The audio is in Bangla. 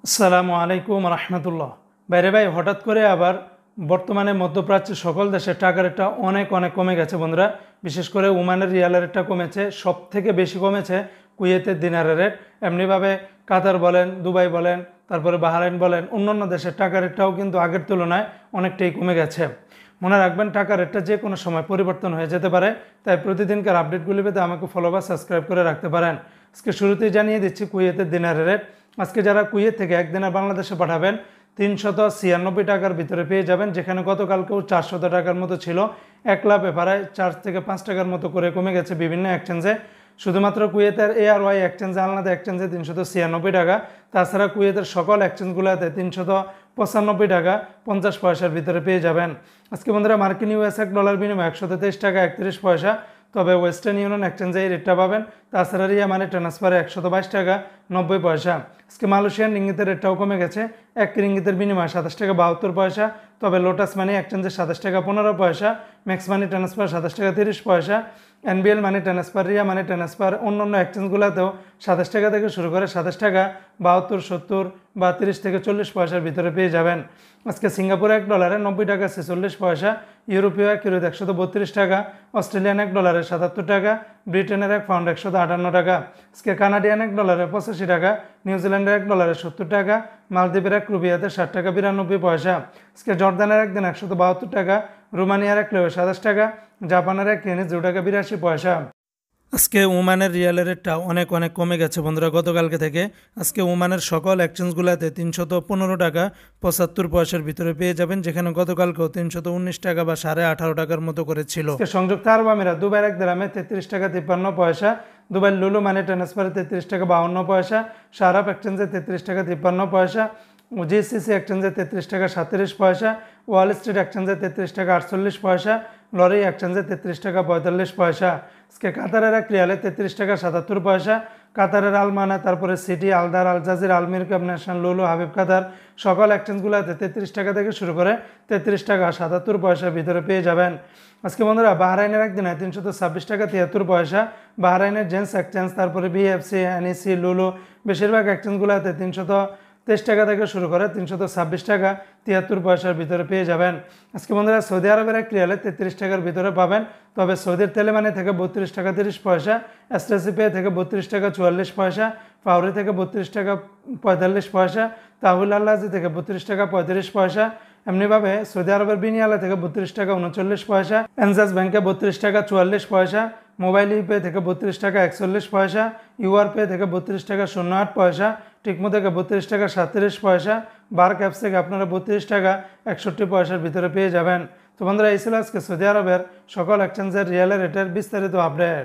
আসসালামু আলাইকুম রহমতুল্লাহ। বাইরে ভাই হঠাৎ করে আবার বর্তমানে মধ্যপ্রাচ্যের সকল দেশের টাকার রেটটা অনেক কমে গেছে বন্ধুরা। বিশেষ করে ওমানের রিয়ালের রেটটা কমেছে, সব থেকে বেশি কমেছে কুয়েতের দিনারের রেট। এমনিভাবে কাতার বলেন, দুবাই বলেন, তারপরে বাহরাইন বলেন, অন্যান্য দেশের টাকার রেটটাও কিন্তু আগের তুলনায় অনেকটাই কমে গেছে। মনে রাখবেন টাকার রেটটা যে কোনো সময় পরিবর্তন হয়ে যেতে পারে, তাই প্রতিদিনকার আপডেটগুলি পেতে আমাকে ফলো বা সাবস্ক্রাইব করে রাখতে পারেন। আজকে শুরুতেই জানিয়ে দিচ্ছি কুয়েতের দিনারের রেট। আজকে যারা কুয়েত থেকে এক দিনার বাংলাদেশে পাঠাবেন 396 টাকার ভিতরে পেয়ে যাবেন, যেখানে গতকালকেও 400 টাকার মতো ছিল। এক লাভে প্রায় 4 থেকে 5 টাকার মতো করে কমে গেছে বিভিন্ন এক্সচেঞ্জে। শুধুমাত্র কুয়েতের ARY এক্সচেঞ্জে, আলনাদা এক্সচেঞ্জে 396 টাকা। তাছাড়া কুয়েতের সকল এক্সচেঞ্জগুলোতে 395 টাকা 50 পয়সার ভিতরে পেয়ে যাবেন। আজকে বন্ধুরা মার্কিন US $1 বিনিময় 123 টাকা 31 পয়সা, তবে ওয়েস্টার্ন ইউনিয়ন এক্সচেঞ্জে এই রেটটা পাবেন। তাছাড়া রিয়া মানি ট্রান্সফারে 122 টাকা 90 পয়সা। আজকে মালয়েশিয়ান রিঙ্গিতের রেটটাও কমে গেছে, 1 রিঙ্গিতের বিনিময়ে 27 টাকা 72 পয়সা, তবে লোটাস মানি এক্সচেঞ্জে 27 টাকা 15 পয়সা, ম্যাক্স মানি ট্রান্সফার 27 টাকা 30 পয়সা, NBL money transfer, Riya money transfer অন্যান্য এক্সচেঞ্জগুলোতেও 27 টাকা থেকে শুরু করে 27 টাকা 72, 70 বা 30 থেকে 40 পয়সার ভিতরে পেয়ে যাবেন। আজকে সিঙ্গাপুরে $1 90 টাকা 46 পয়সা, ইউরোপীয় এক ইউরোতে 132 টাকা, অস্ট্রেলিয়ান $1 77 টাকা, ব্রিটেনের এক পাউন্ড 158 টাকা। আজকে কানাডিয়ান $1 85 টাকা, নিউজিল্যান্ডের $1 70 টাকা, মালদ্বীপের এক রুপিয়াতে 60 টাকা 92 পয়সা। আজকে জর্দানের একদিন 172 টাকা, রোমানিয়ার এক লেও 27 টাকা, জাপানের এক ইয়েনে 0 টাকা 82 পয়সা। আজকে ওমানের রিয়ালের রেটটা অনেক কমে গেছে বন্ধুরা গতকালকে থেকে। আজকে ওমানের সকল এক্সচেঞ্জগুলোতে 315 টাকা 75 পয়সার ভিতরে পেয়ে যাবেন, যেখানে গতকালকেও 319 টাকা বা 18.5 টাকার মতো করে ছিল। সংযুক্ত আরব আমিরাত দুবাইয়ের এক দিরহামে 33 টাকা 53 পয়সা, দুবাই লুলু মানি ট্রান্সফারে 33 টাকা 52 পয়সা, শারাপ এক্সচেঞ্জে 33 টাকা 53 পয়সা, GCC এক্সচেঞ্জে 33 টাকা 37 পয়সা, ওয়াল স্ট্রিট এক্সচেঞ্জে 33 টাকা 48 পয়সা, লরি এক্সচেঞ্জে 33 টাকা 45 পয়সা। আজকে কাতারের এক রিয়ালে 33 টাকা 77 পয়সা, কাতারের আলমানা, তারপরে সিটি, আলদার, আল জাজির, আলমির কাপ, ন্যাশনাল, লুলু, হাবিব কাতার সকল এক্সচেঞ্জগুলোতে 33 টাকা থেকে শুরু করে 33 টাকা 77 পয়সার ভিতরে পেয়ে যাবেন। আজকে বন্ধুরা বাহরাইনের একদিনে 326 টাকা 73 পয়সা, বাহরাইনের জেন্টস এক্সচেঞ্জ, তারপরে BFC, NEC, লুলু বেশিরভাগ এক্সচেঞ্জগুলোতে 323 টাকা থেকে শুরু করে 326 টাকা 73 পয়সার ভিতরে পেয়ে যাবেন। আজকে বন্ধুরা সৌদি আরবের এক রিয়ালে 33 টাকার ভিতরে পাবেন, তবে সৌদির তেলেমানি থেকে 32 টাকা 30 পয়সা, এসটিসি পে থেকে 32 টাকা 44 পয়সা, ফাউরি থেকে 32 টাকা 45 পয়সা, তাহুল আল্লাজি থেকে 32 টাকা 35 পয়সা। এমনিভাবে সৌদি আরবের বিনিয়ালা থেকে 32 টাকা 39 পয়সা, এনজাস ব্যাংকে 32 টাকা 44 পয়সা, মোবাইল ইপে থেকে 32 টাকা 41 পয়সা, UR পে থেকে 32 টাকা 08 পয়সা, টিকমো থেকে 32 টাকা 37 পয়সা, বার ক্যাপস থেকে আপনারা 32 টাকা 61 পয়সার ভিতরে পেয়ে যাবেন। তো বন্ধুরা এই ছিল আজকে সৌদি আরবের সকল এক্সচেঞ্জের রিয়ালের রেটের বিস্তারিত আপডেট।